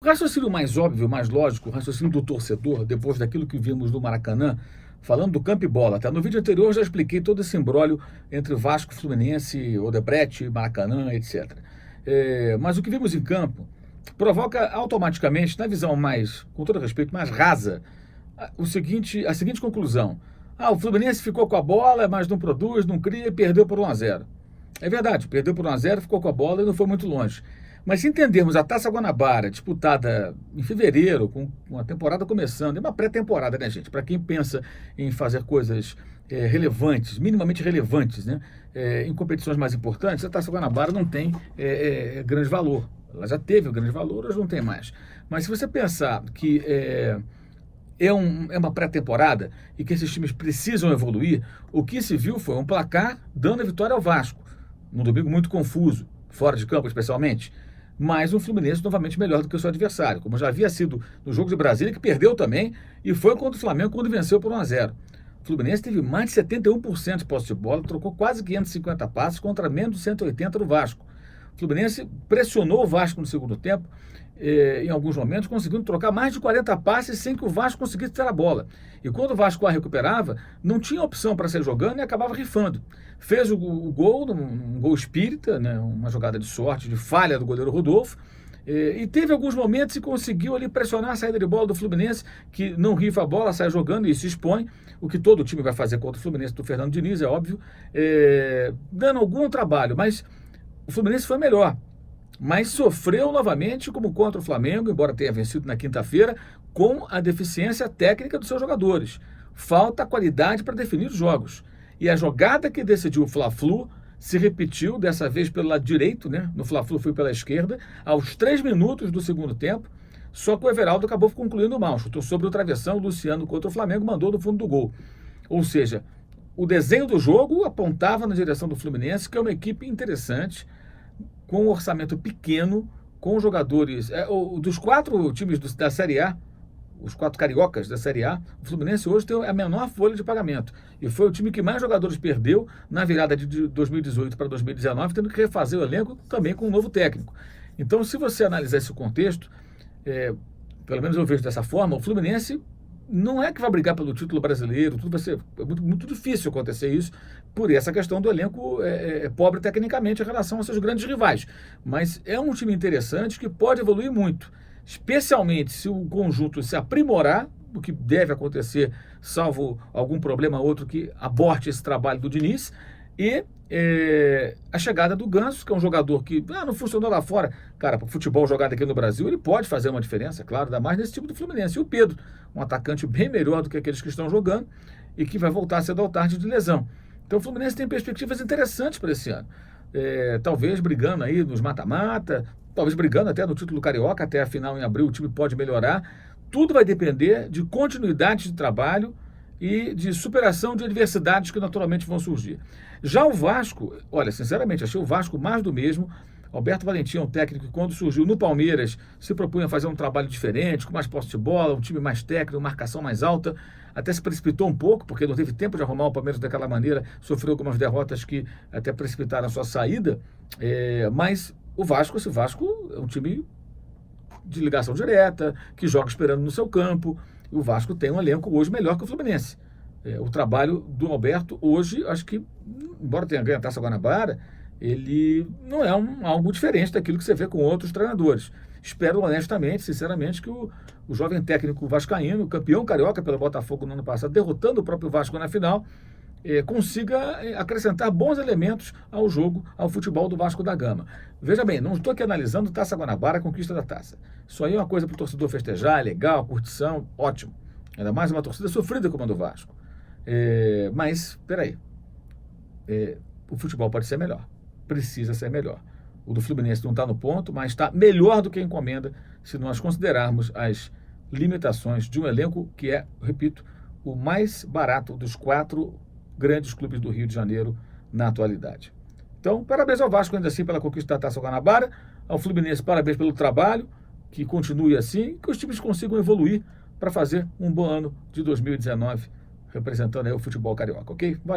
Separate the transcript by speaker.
Speaker 1: raciocínio mais óbvio, mais lógico, o raciocínio do torcedor, depois daquilo que vimos no Maracanã, falando do campo e bola, tá? No vídeo anterior eu já expliquei todo esse imbróglio entre Vasco, Fluminense, Odebrecht, Maracanã, etc. Mas o que vimos em campo provoca automaticamente, na visão mais, com todo respeito, mais rasa, a seguinte conclusão. O Fluminense ficou com a bola, mas não produz, não cria e perdeu por 1-0. É verdade, perdeu por 1-0, ficou com a bola e não foi muito longe. Mas se entendermos a Taça Guanabara, disputada em fevereiro, com a temporada começando, é uma pré-temporada, né, gente? Para quem pensa em fazer coisas relevantes, minimamente relevantes, né? Em competições mais importantes, a Taça Guanabara não tem grande valor. Ela já teve um grande valor, hoje não tem mais. Mas se você pensar que é uma pré-temporada e que esses times precisam evoluir, o que se viu foi um placar dando a vitória ao Vasco, num domingo muito confuso, fora de campo especialmente, mas um Fluminense novamente melhor do que o seu adversário, como já havia sido no jogo de Brasília, que perdeu também, e foi contra o Flamengo quando venceu por 1-0. O Fluminense teve mais de 71% de posse de bola, trocou quase 550 passes contra menos de 180 do Vasco. O Fluminense pressionou o Vasco no segundo tempo, em alguns momentos, conseguindo trocar mais de 40 passes sem que o Vasco conseguisse ter a bola. E quando o Vasco a recuperava, não tinha opção para sair jogando e acabava rifando. Fez o gol, um gol espírita, né, uma jogada de sorte, de falha do goleiro Rodolfo, e teve alguns momentos e conseguiu ali pressionar a saída de bola do Fluminense, que não rifa a bola, sai jogando e se expõe, o que todo time vai fazer contra o Fluminense do Fernando Diniz, é óbvio, dando algum trabalho, mas o Fluminense foi melhor. Mas sofreu novamente, como contra o Flamengo, embora tenha vencido na quinta-feira, com a deficiência técnica dos seus jogadores. Falta qualidade para definir os jogos. E a jogada que decidiu o Fla-Flu se repetiu, dessa vez pelo lado direito, né? No Fla-Flu foi pela esquerda, aos 3 minutos do segundo tempo, só que o Everaldo acabou concluindo mal. Chutou sobre o travessão, o Luciano contra o Flamengo mandou no fundo do gol. Ou seja, o desenho do jogo apontava na direção do Fluminense, que é uma equipe interessante, com um orçamento pequeno, com jogadores... dos 4 times da Série A, os 4 cariocas da Série A, o Fluminense hoje tem a menor folha de pagamento. E foi o time que mais jogadores perdeu na virada de 2018 para 2019, tendo que refazer o elenco também com um novo técnico. Então, se você analisar esse contexto, pelo menos eu vejo dessa forma, o Fluminense não é que vai brigar pelo título brasileiro, tudo vai ser muito, muito difícil acontecer isso, por essa questão do elenco pobre tecnicamente em relação aos seus grandes rivais. Mas é um time interessante que pode evoluir muito, especialmente se o conjunto se aprimorar, o que deve acontecer, salvo algum problema outro que aborte esse trabalho do Diniz, e a chegada do Ganso, que é um jogador que não funcionou lá fora. Cara, para o futebol jogado aqui no Brasil, ele pode fazer uma diferença, claro, ainda mais nesse tipo do Fluminense. E o Pedro, um atacante bem melhor do que aqueles que estão jogando e que vai voltar cedo ou tarde de lesão. Então o Fluminense tem perspectivas interessantes para esse ano. Talvez brigando aí nos mata-mata, talvez brigando até no título carioca, até a final em abril o time pode melhorar. Tudo vai depender de continuidade de trabalho e de superação de adversidades que naturalmente vão surgir. Já o Vasco, olha, sinceramente, achei o Vasco mais do mesmo. Alberto Valentim é um técnico que, quando surgiu no Palmeiras, se propunha a fazer um trabalho diferente, com mais posse de bola, um time mais técnico, marcação mais alta. Até se precipitou um pouco, porque não teve tempo de arrumar o Palmeiras daquela maneira, sofreu algumas derrotas que até precipitaram a sua saída. Mas esse Vasco é um time de ligação direta, que joga esperando no seu campo. E o Vasco tem um elenco hoje melhor que o Fluminense. O trabalho do Alberto hoje, acho que, embora tenha ganho a Taça Guanabara, ele não é algo diferente daquilo que você vê com outros treinadores. Espero honestamente, sinceramente, que o jovem técnico vascaíno, campeão carioca pelo Botafogo no ano passado, derrotando o próprio Vasco na final, consiga acrescentar bons elementos ao jogo, ao futebol do Vasco da Gama. Veja bem, não estou aqui analisando Taça Guanabara, a conquista da taça. Isso aí é uma coisa para o torcedor festejar, legal, curtição, ótimo. Ainda mais uma torcida sofrida como a do Vasco. Mas, peraí, o futebol pode ser melhor, precisa ser melhor. O do Fluminense não está no ponto, mas está melhor do que a encomenda, se nós considerarmos as limitações de um elenco que é, repito, o mais barato dos 4 grandes clubes do Rio de Janeiro na atualidade. Então, parabéns ao Vasco ainda assim pela conquista da Taça Guanabara, ao Fluminense parabéns pelo trabalho, que continue assim, que os times consigam evoluir para fazer um bom ano de 2019, representando aí o futebol carioca, ok?